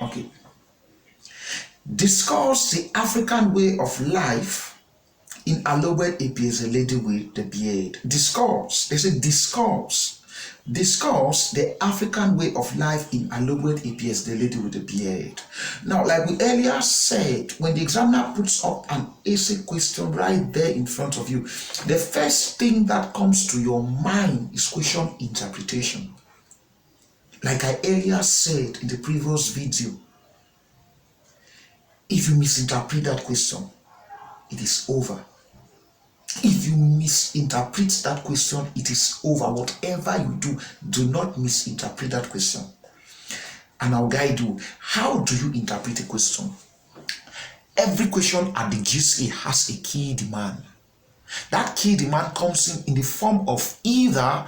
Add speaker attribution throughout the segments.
Speaker 1: Okay. Discuss the African way of life in Alobed APS, a lady with the beard. Discuss. They say discuss. Discuss the African way of life in Alobed APS, the lady with the beard. Now, like we earlier said, when the examiner puts up an essay question right there in front of you, the first thing that comes to your mind is question interpretation. Like I earlier said in the previous video, if you misinterpret that question, it is over. If you misinterpret that question, it is over. Whatever you do not misinterpret that question. And I'll guide you. How do you interpret a question? Every question at the GCE has a key demand. That key demand comes in the form of either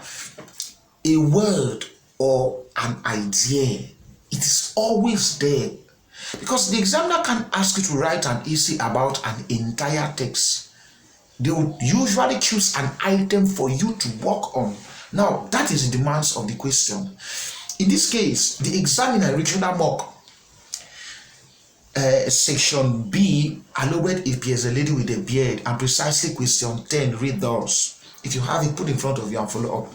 Speaker 1: a word or an idea. It is always there. Because the examiner can ask you to write an essay about an entire text. They would usually choose an item for you to work on. Now, that is the demands of the question. In this case, the examiner, Richard Mock, section B, Alobed APS, a lady with a beard, and precisely question 10, read those. If you have it, put in front of you and follow up.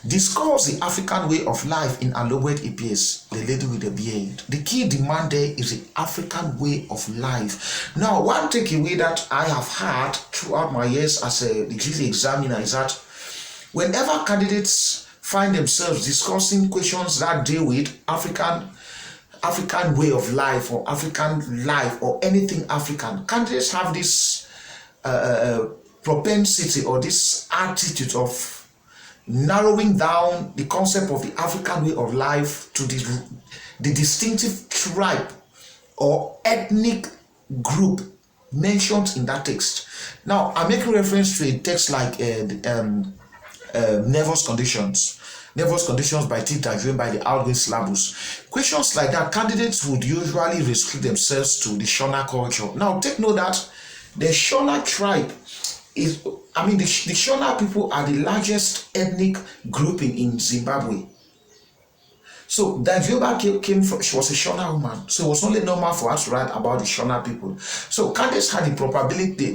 Speaker 1: Discuss the African way of life in Alobed APS, the lady with the beard. The key demand there is the African way of life. Now, one takeaway that I have had throughout my years as a degree examiner is that whenever candidates find themselves discussing questions that deal with African way of life or African life or anything African, candidates have this propensity or this attitude of narrowing down the concept of the African way of life to the distinctive tribe or ethnic group mentioned in that text. Now, I'm making reference to a text like Nervous Conditions. Nervous Conditions by Tita, given by the Alvin Slabus. Questions like that, candidates would usually restrict themselves to the Shona culture. Now, take note that the Shona tribe is, the Shona people are the largest ethnic grouping in Zimbabwe. So Davioba came from, she was a Shona woman, so it was only normal for us to write about the Shona people. So candidates had the probability,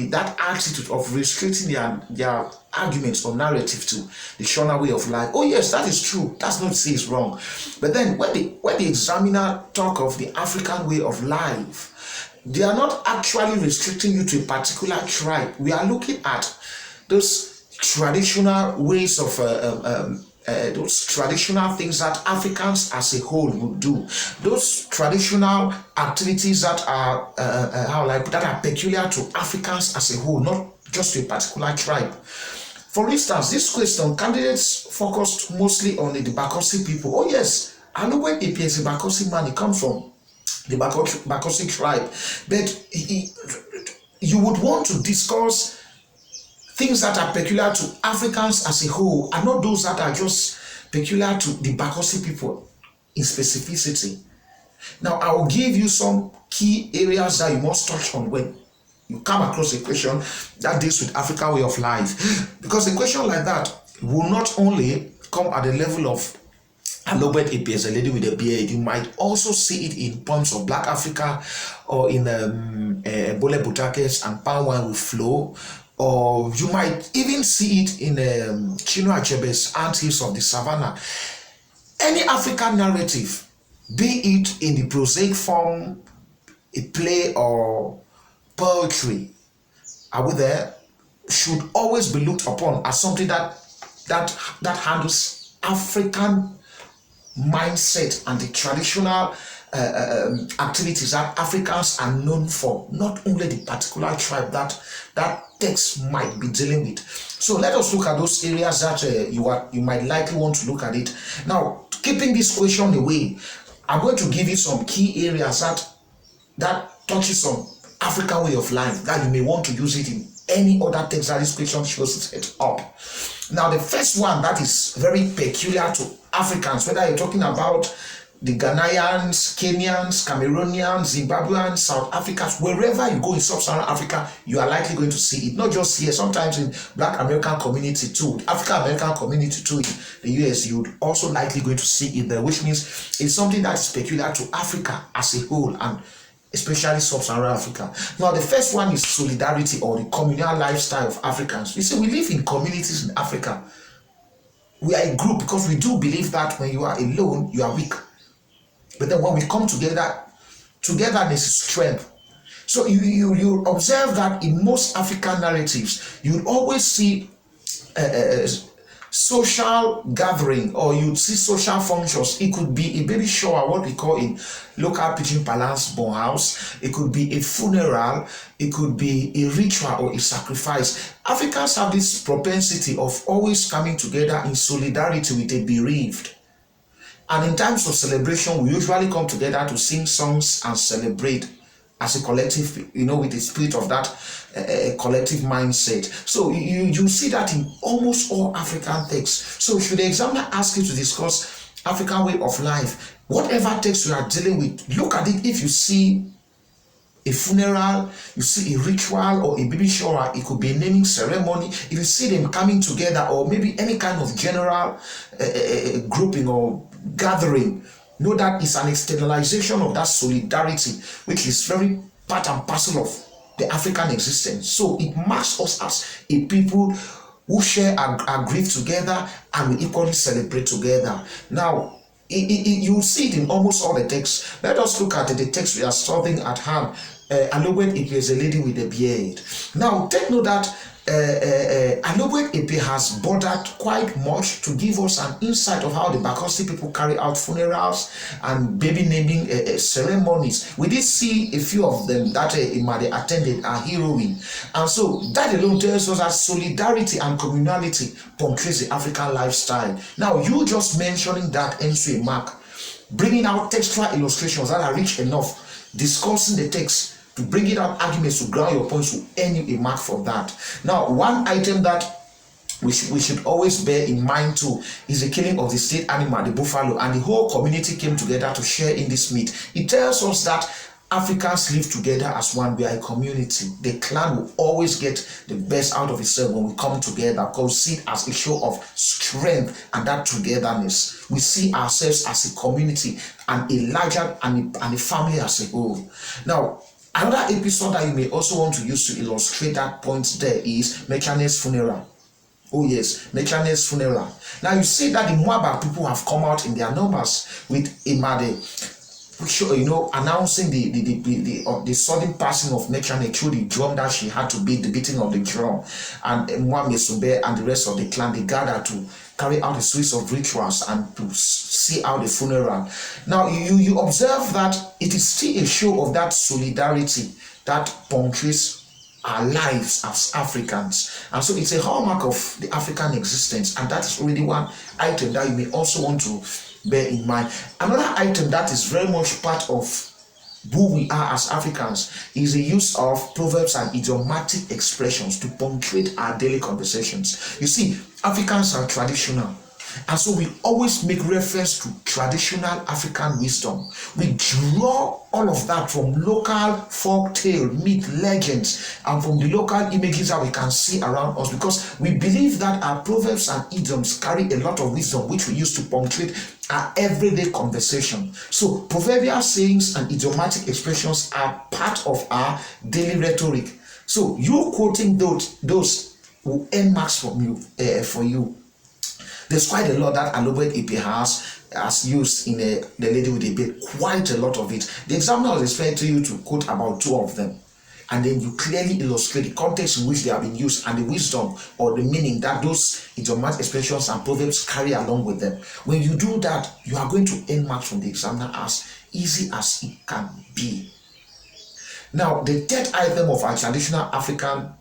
Speaker 1: that attitude of restricting their arguments or narrative to the Shona way of life. Oh yes, that is true. That's not to say it's wrong. But then when the examiner talk of the African way of life, they are not actually restricting you to a particular tribe. We are looking at those traditional ways of those traditional things that Africans as a whole would do. Those traditional activities that are that are peculiar to Africans as a whole, not just to a particular tribe. For instance, this question, candidates focused mostly on the Bakossi people. Oh yes, I know where APS Bakossi man, he comes from. The Bakossi tribe, but you would want to discuss things that are peculiar to Africans as a whole and not those that are just peculiar to the Bakossi people in specificity. Now, I will give you some key areas that you must touch on when you come across a question that deals with African way of life, because a question like that will not only come at the level of Alobed APS, a lady with a beard. You might also see it in poems of Black Africa or in Bole Butakes and Palm Wine with Flow, or you might even see it in Chinua Achebe's Ant Hills of the Savannah. Any African narrative, be it in the prosaic form, a play or poetry, are we there, should always be looked upon as something that handles African mindset and the traditional activities that Africans are known for, not only the particular tribe that text might be dealing with. So let us look at those areas that you might likely want to look at it. Now, keeping this question away, I'm going to give you some key areas that touches on African way of life that you may want to use it in any other text that this question shows it up. Now, the first one that is very peculiar to Africans, whether you're talking about the Ghanaians, Kenyans, Cameroonians, Zimbabweans, South Africans, wherever you go in sub-Saharan Africa, you are likely going to see it. Not just here, sometimes in Black American community too, African American community too in the US, you would also likely going to see it there, which means it's something that is peculiar to Africa as a whole, and especially sub-Saharan Africa. Now, the first one is solidarity, or the communal lifestyle of Africans. You see, we live in communities in Africa. We are a group because we do believe that when you are alone, you are weak. But then when we come together, togetherness is strength. So you observe that in most African narratives, you always see social gathering, or you'd see social functions. It could be a baby shower, what we call in local pidgin parlance born house. It could be a funeral. It could be a ritual or a sacrifice. Africans have this propensity of always coming together in solidarity with a bereaved. And in times of celebration, we usually come together to sing songs and celebrate as a collective, with the spirit of that collective mindset. So you see that in almost all African texts. So should the examiner ask you to discuss African way of life, whatever text you are dealing with, look at it. If you see a funeral, you see a ritual or a baby shower, it could be a naming ceremony. If you see them coming together, or maybe any kind of general grouping or gathering, know that it's an externalization of that solidarity, which is very part and parcel of the African existence. So it marks us as a people who share our grief together, and we equally celebrate together. Now, you see it in almost all the texts. Let us look at the text we are studying at hand. Alobet Epe is a lady with a beard. Now, take note that Alobet Epe has bordered quite much to give us an insight of how the Bakossi people carry out funerals and baby naming ceremonies. We did see a few of them that Imade attended, a heroine. And so that alone tells us that solidarity and communality punctuates the African lifestyle. Now, you just mentioning that ends a mark, bringing out textual illustrations that are rich enough, discussing the text, to bring it out arguments to ground your points, to earn you a mark for that. Now, one item that we should always bear in mind too is the killing of the state animal, the buffalo, and the whole community came together to share in this meat. It tells us that Africans live together as one. We are a community. The clan will always get the best out of itself when we come together, because we see it as a show of strength and that togetherness. We see ourselves as a community and a larger and a family as a whole. Now, another episode that you may also want to use to illustrate that point there is Mechane's funeral. Oh yes, Mechane's funeral. Now you see that the Mwaba people have come out in their numbers with Imade, announcing the sudden passing of Mechane through the drum that she had to beat, the beating of the drum, and Mwame Sube and the rest of the clan, they gathered to carry out a series of rituals and to see out the funeral. Now you observe that it is still a show of that solidarity that punctuates our lives as Africans, and so it's a hallmark of the African existence, and that is already one item that you may also want to bear in mind. Another item that is very much part of who we are as Africans is the use of proverbs and idiomatic expressions to punctuate our daily conversations. You see, Africans are traditional, and so we always make reference to traditional African wisdom. We draw all of that from local folk tale, myth, legends, and from the local images that we can see around us, because we believe that our proverbs and idioms carry a lot of wisdom which we use to punctuate our everyday conversation. So proverbial sayings and idiomatic expressions are part of our daily rhetoric. So you quoting those will earn marks from you for you. There's quite a lot that Alobet Epe has used in The Lady with a Beard, quite a lot of it. The examiner was expecting to you to quote about 2 of them, and then you clearly illustrate the context in which they have been used and the wisdom or the meaning that those idiomatic expressions and proverbs carry along with them. When you do that, you are going to earn marks from the examiner as easy as it can be. Now, the third item of our traditional African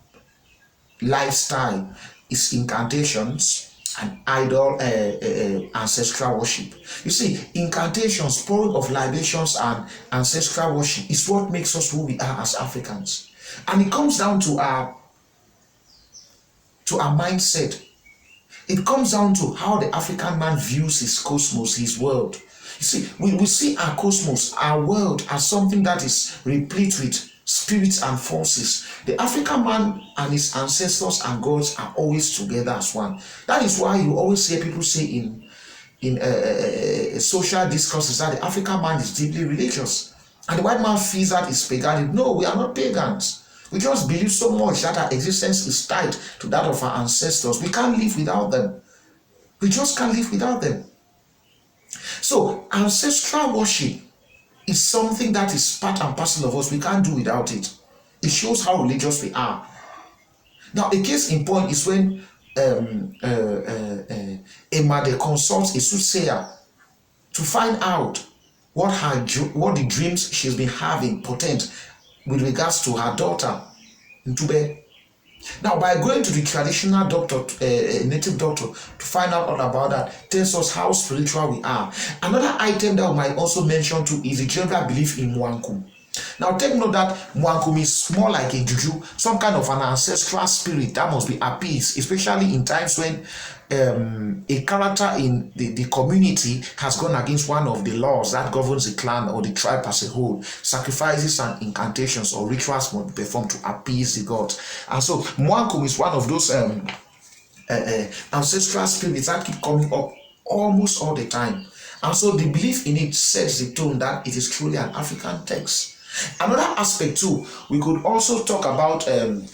Speaker 1: lifestyle is incantations and idol ancestral worship. You see, incantations, pouring of libations and ancestral worship is what makes us who we are as Africans. And it comes down to our mindset. It comes down to how the African man views his cosmos, his world. You see, we see our cosmos, our world, as something that is replete with spirits and forces. The African man and his ancestors and gods are always together as one. That is why you always hear people say in social discourses that the African man is deeply religious, and the white man feels that it's pagan. No, we are not pagans. We just believe so much that our existence is tied to that of our ancestors. We can't live without them. We just can't live without them. So ancestral worship is something that is part and parcel of us. We can't do without it. It shows how religious we are. Now, a case in point is when Emade consults a soothsayer to find out what the dreams she's been having portend with regards to her daughter, Ntube. Now, by going to the traditional doctor, native doctor, to find out all about that, tells us how spiritual we are. Another item that we might also mention too is the general belief in Mwankum. Now, take note that Mwankum is more like a juju, some kind of an ancestral spirit that must be appeased, especially in times when a character in the community has gone against one of the laws that governs the clan or the tribe as a whole. Sacrifices and incantations or rituals must be performed to appease the gods. And so Mwankum is one of those ancestral spirits that keep coming up almost all the time. And so the belief in it sets the tone that it is truly an African text. Another aspect too, we could also talk about the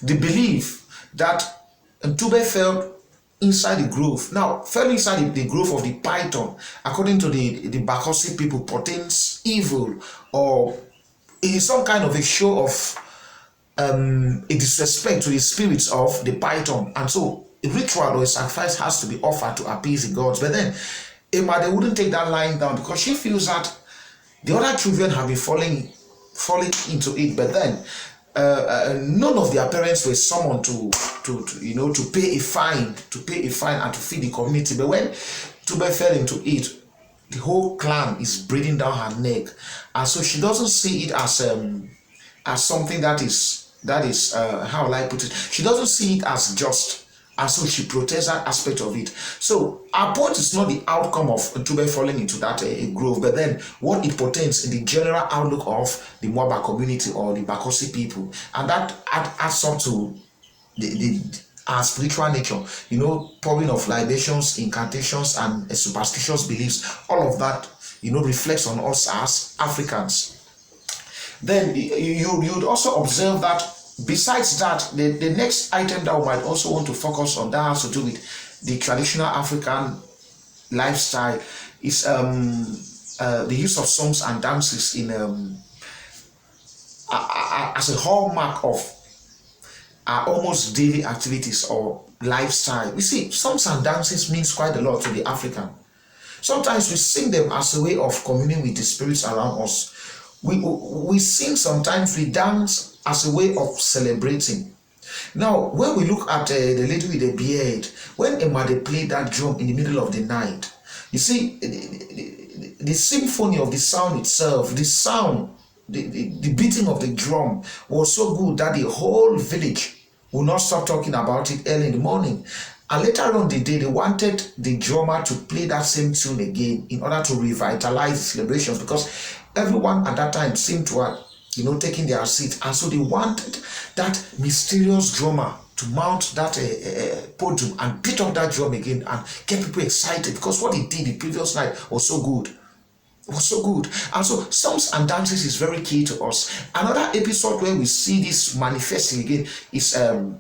Speaker 1: belief that Ntube fell inside the grove. Now, fell inside the grove of the python, according to the Bakossi people, portends evil, or it is some kind of a show of a disrespect to the spirits of the python. And so a ritual or a sacrifice has to be offered to appease the gods. But then Emade wouldn't take that line down because she feels that the other children have been falling into it, but then none of their parents were summoned to pay a fine and to feed the community. But when Tube fell into it, the whole clan is breathing down her neck, and so she doesn't see it as something that is how will I put it? She doesn't see it as just. And so she protests that aspect of it. So our point is not the outcome of Ntube falling into that grove, but then what it portends in the general outlook of the Mwaba community or the Bakossi people. And that adds up to our spiritual nature, pouring of libations, incantations, and superstitious beliefs. All of that, reflects on us as Africans. Then you'd also observe that besides that, the next item that we might also want to focus on that has to do with the traditional African lifestyle is the use of songs and dances in as a hallmark of our almost daily activities or lifestyle. We see, songs and dances means quite a lot to the African. Sometimes we sing them as a way of communing with the spirits around us. We sing, sometimes we dance as a way of celebrating. Now, when we look at the lady with the beard, when Emade played that drum in the middle of the night, you see, the symphony of the sound itself, the sound, the beating of the drum was so good that the whole village will not stop talking about it early in the morning. And later on the day, they wanted the drummer to play that same tune again in order to revitalize the celebrations, because everyone at that time seemed to have, taking their seat. And so they wanted that mysterious drummer to mount that podium and beat up that drum again and get people excited, because what he did the previous night was so good. It was so good. And so songs and dances is very key to us. Another episode where we see this manifesting again is the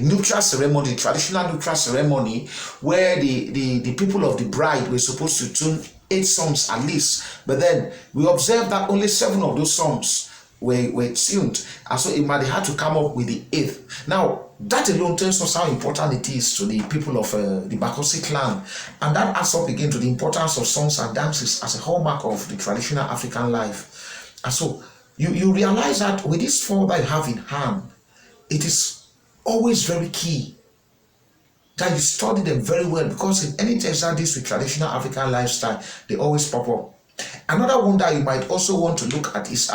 Speaker 1: nuptial ceremony, the traditional nuptial ceremony, where the people of the bride were supposed to tune 8 songs at least, but then we observed that only 7 of those songs were tuned, and so Emade had to come up with the 8th. Now that alone tells us how important it is to the people of the Bakossi clan, and that adds up again to the importance of songs and dances as a hallmark of the traditional African life. And so you realize that with these 4 that you have in hand, it is always very key that you study them very well, because in any text that deals with traditional African lifestyle, they always pop up. Another one that you might also want to look at is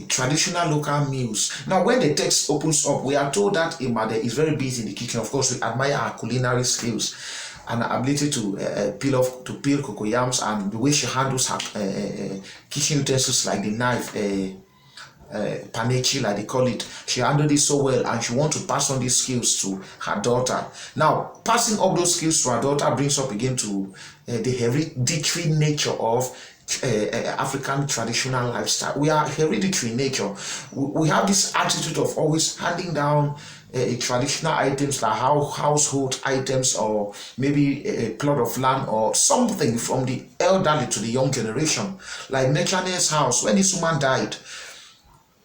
Speaker 1: traditional local meals. Now, when the text opens up, we are told that Imade is very busy in the kitchen. Of course, we admire her culinary skills and her ability to peel cocoyams, and the way she handles her kitchen utensils like the knife. Panechi, like they call it. She handled it so well, and she wants to pass on these skills to her daughter. Now, passing up those skills to her daughter brings up again to the hereditary nature of African traditional lifestyle. We are hereditary in nature. We have this attitude of always handing down traditional items like household items, or maybe a plot of land or something from the elderly to the young generation. Like Nechane's house, when this woman died,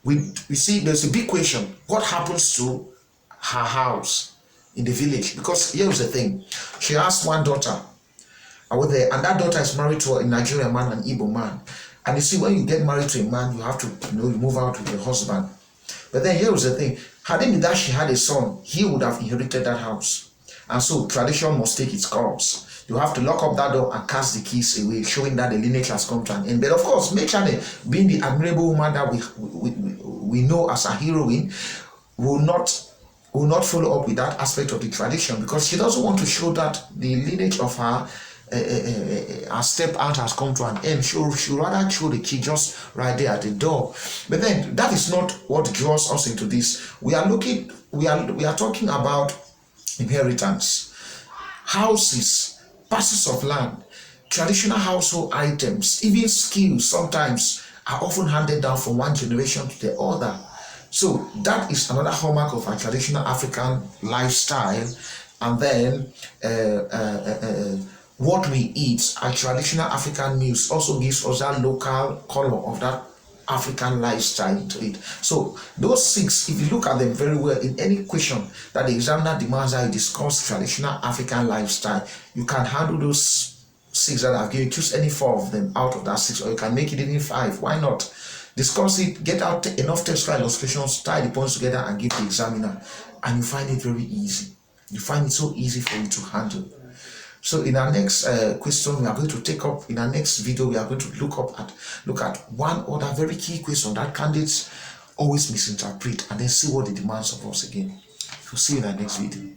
Speaker 1: we see there's a big question: what happens to her house in the village? Because here's the thing: she has one daughter out there, and that daughter is married to a Nigerian man, an Igbo man. And you see, when you get married to a man, you have to, you move out with your husband. But then here's the thing: had it been that she had a son, he would have inherited that house. And so tradition must take its course. You have to lock up that door and cast the keys away, showing that the lineage has come to an end. But of course, Mechane, being the admirable woman that we know as a heroine, will not follow up with that aspect of the tradition, because she doesn't want to show that the lineage of her step aunt has come to an end. She'll rather throw the key just right there at the door. But then that is not what draws us into this. We are talking about inheritance, houses, parcels of land, traditional household items, even skills sometimes are often handed down from one generation to the other. So that is another hallmark of our traditional African lifestyle. And then what we eat, our traditional African meals, also gives us that local color of that African lifestyle to it. So those 6, if you look at them very well, in any question that the examiner demands that you discuss traditional African lifestyle, you can handle those 6 that I've given. Choose any 4 of them out of that 6, or you can make it even 5. Why not? Discuss it, get out enough textual illustrations, tie the points together, and give the examiner, and you find it very easy. You find it so easy for you to handle. So in our next question, we are going to take up, in our next video, we are going to look at one other very key question that candidates always misinterpret, and then see what it demands of us again. So see you in our next video.